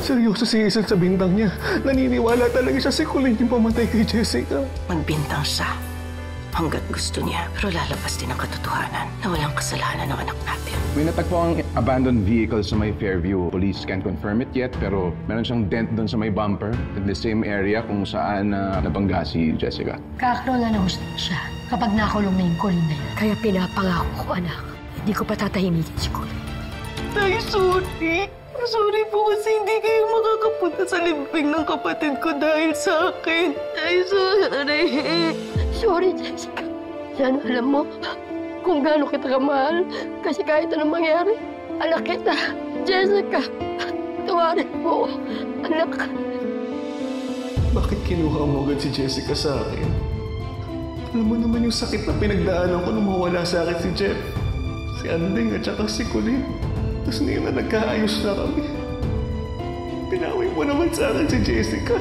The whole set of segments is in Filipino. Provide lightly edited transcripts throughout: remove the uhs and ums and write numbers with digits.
Seryoso si Hazel sa bintang niya. Naniniwala talaga siya si Colleen yung pamatay kay Jessica. Magbintang siya hanggat gusto niya. Pero lalabas din ang katotohanan na walang kasalanan ng anak natin. May natagpo ang abandoned vehicle sa may Fairview. Police can't confirm it yet, pero meron siyang dent doon sa may bumper in the same area kung saan nabangga si Jessica. Kakaroon na ng hustisya kapag nakulong na yung Colleen na yan. Kaya pinapangako ko, anak, hindi ko patatahimikin si Colleen. Tay, sorry. Sorry po kasi hindi kayo makakapunta sa limbing ng kapatid ko dahil sa akin. Tay, sorry. Sorry, Jessica. Sana alam mo kung gaano kita kamahal. Kasi kahit anong mangyari, anak kita. Jessica, tawarin mo, anak. Bakit kinuha mo agad si Jessica sa akin? Alam mo naman yung sakit na pinagdaanan ko nung mawala sa akin si Jeff. Si Anding at saka si Colleen. Tapos ngayon na nagkaayos na kami. Pinawi mo naman sa akin si Jessica.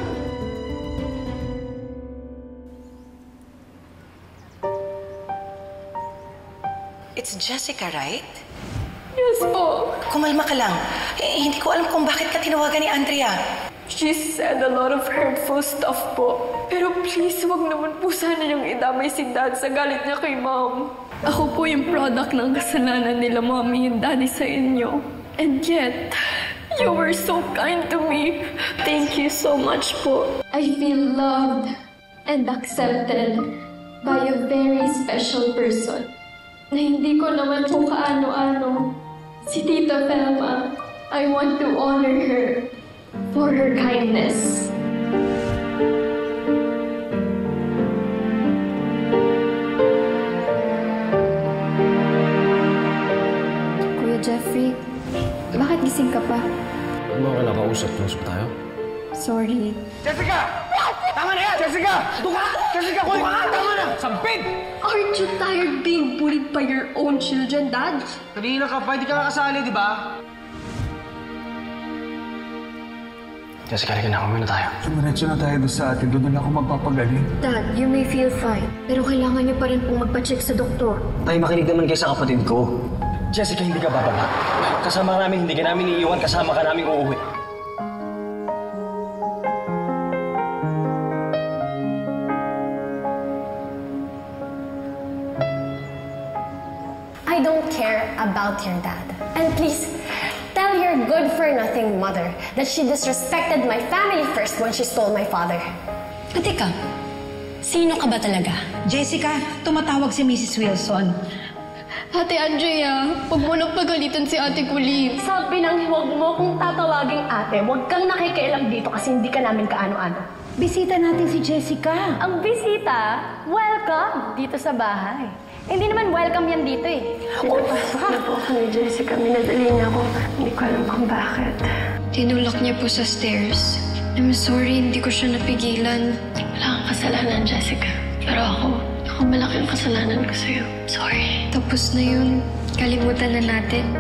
It's Jessica, right? Yes po. Kumalma ka lang. Hindi ko alam kung bakit ka tinawagan ni Andrea. She said a lot of hurtful stuff po. Pero please, wag naman po sana niyang idamay si Dad sa galit niya kay Mom. Ako po yung product ng kasalanan nila Mommy and Daddy sa inyo. And yet, you were so kind to me. Thank you so much po. I feel loved and accepted by a very special person na hindi ko naman po kaano-ano. Si Tita Velma, I want to honor her for her kindness. Kuya Jeffrey, bakit gising ka pa? Ano ka nakausap? Lusok tayo? Sorry. Jessica! Tama na yan! Jessica! Doon ka! Jessica! Doon ka! Tama na! Sampit! Aren't you tired being bullied by your own children, Dad? Kanina ka pa, hindi ka nakasali, di ba? Jessica, halika na. Kumuna tayo. Dumiretso na tayo doon sa atin. Doon na ako magpapagaling. Dad, you may feel fine. Pero kailangan niyo pa rin pong magpa-check sa doktor. Tay, makinig naman kayo sa kapatid ko. Jessica, hindi ka bababa. Kasama ka namin, hindi ka namin iiwan. Kasama ka namin uuwi. I don't care about your dad. And please, tell your good-for-nothing mother that she disrespected my family first when she stole my father. Teka, sino ka ba talaga? Jessica, tumatawag si Mrs. Wilson. Ate Andrea, huwag mo nang pagalitan si Ate Colleen. Sabi nang huwag mo kong tatawaging ate, huwag kang nakikialam dito kasi hindi ka namin kaano-ano. Bisita natin si Jessica. Ang bisita, welcome dito sa bahay. Hindi naman welcome yan dito eh. Pinapasok na po ako ni Jessica. Minadali niya ako. Hindi ko alam kung bakit. Tinulak niya po sa stairs. I'm sorry, hindi ko siya napigilan. Wala kang kasalanan, Jessica. Pero ako malaki ang kasalanan ko sa'yo. Sorry. Tapos na yun. Kalimutan na natin.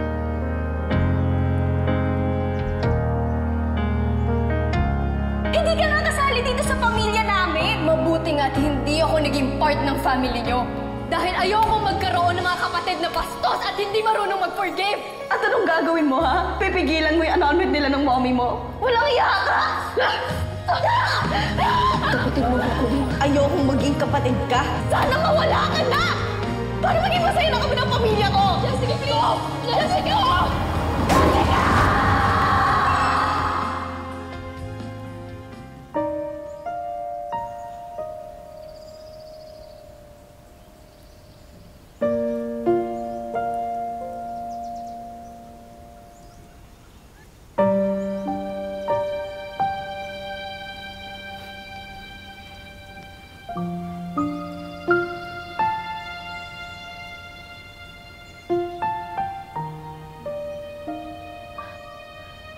Hindi ka na kasali dito sa pamilya namin. Mabuti nga't hindi ako naging part ng family niyo. Dahil ayoko magkaroon ng mga kapatid na bastos at hindi marunong mag-forgive. At anong gagawin mo, ha? Pipigilan mo yung annulment nila ng mommy mo? Walang iya ka! Kapatid mo ko, Colleen. Ayokong maging kapatid ka. Sana mawala ka na! Para maging masaya na kami ng pamilya ko! Jessica, please! Jessica! Jessica!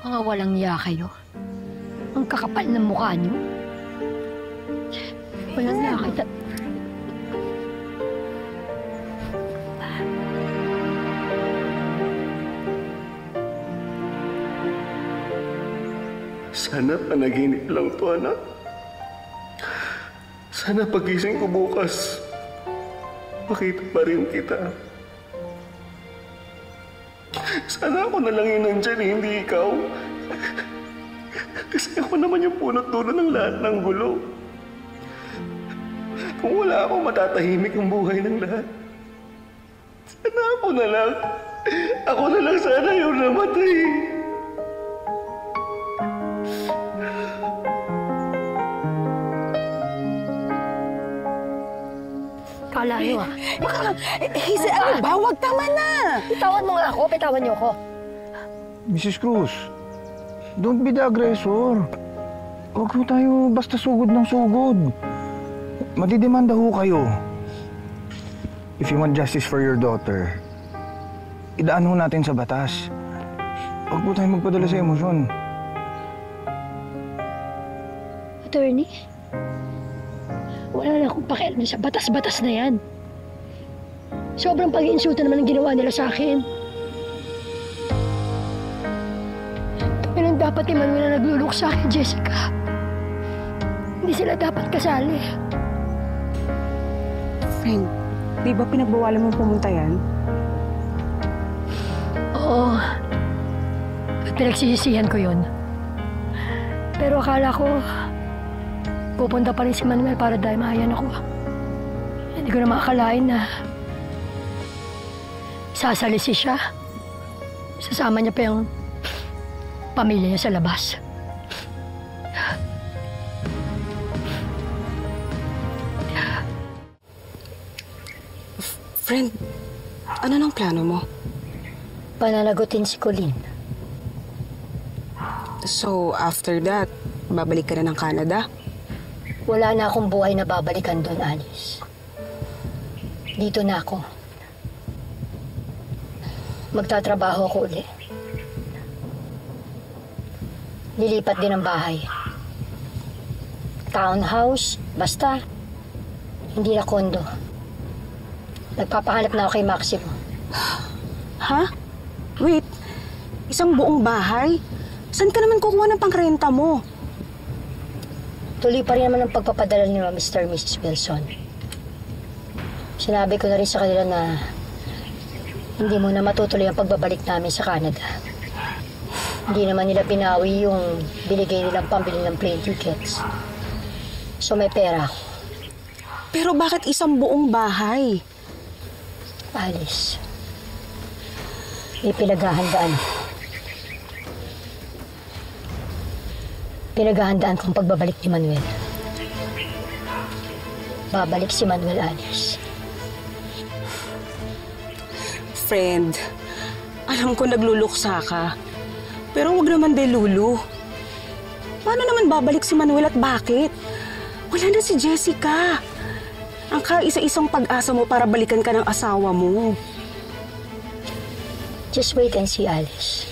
Mga walang iya kayo. Ang kakapal ng mukha niyo. Walang iya kayo. Sana panaginip lang to, anak. Sana pagising ko bukas, makita pa rin kita. Sana ako na lang yun nandyan, hindi ikaw. Kasi ako naman yung punot-dulo ng lahat ng gulo. Kung wala ako, matatahimik ang buhay ng lahat. Sana ako na lang. Ako na lang sana yung namatay. Kala nyo Hazel, ano ba? Huwag tama na! Bitawan mo nga ako, bitawan niyo ako. Mrs. Cruz, don't be the aggressor. Huwag ho tayo basta sugod ng sugod. Madidemanda ho kayo. If you want justice for your daughter, idaan ho natin sa batas. Huwag po tayo magpadala sa emosyon. Attorney, wala na akong pakialam sa batas-batas na yan. Sobrang pag-iinsulta naman ang ginawa nila sa akin. Kami lang dapat ni Manuel na naglulok sa akin, Jessica. Hindi sila dapat kasali. Friend, di ba pinagbawalan mong pumunta yan? Oo. At pinagsisisihan ko yun. Pero akala ko, pupunta pa rin si Manuel para dahil mahayan ako. Hindi ko na makakalain na sasalisi siya. Sasama niya pa yung pamilya niya sa labas. Friend, ano nang plano mo? Pananagutin si Colleen. So, after that, babalik ka na ng Canada? Wala na akong buhay na babalikan doon, Alice. Dito na ako. Magtatrabaho ako uli. Lilipat din ang bahay. Townhouse, basta. Hindi na kondo. Nagpapahanap na ako kay Maximo. Ha? Wait, isang buong bahay? Saan ka naman kukuha ng pangrenta mo? Tuloy pa rin naman ang pagpapadala ni Mr. and Mrs. Wilson. Sinabi ko na rin sa kanila na hindi mo na matutuloy ang pagbabalik namin sa Canada. Hindi naman nila binawi yung binigay nilang pambili ng plane tickets. So may pera ako. Pero bakit isang buong bahay? Alice, may pinaghahandaan. Pinaghahandaan kong pagbabalik ni Manuel. Babalik si Manuel, Alice. Friend, alam ko nagluluksa ka. Pero wag naman delulu. Paano naman babalik si Manuel at bakit? Wala na si Jessica. Ang kaisa-isang pag-asa mo para balikan ka ng asawa mo. Just wait and see, Alice.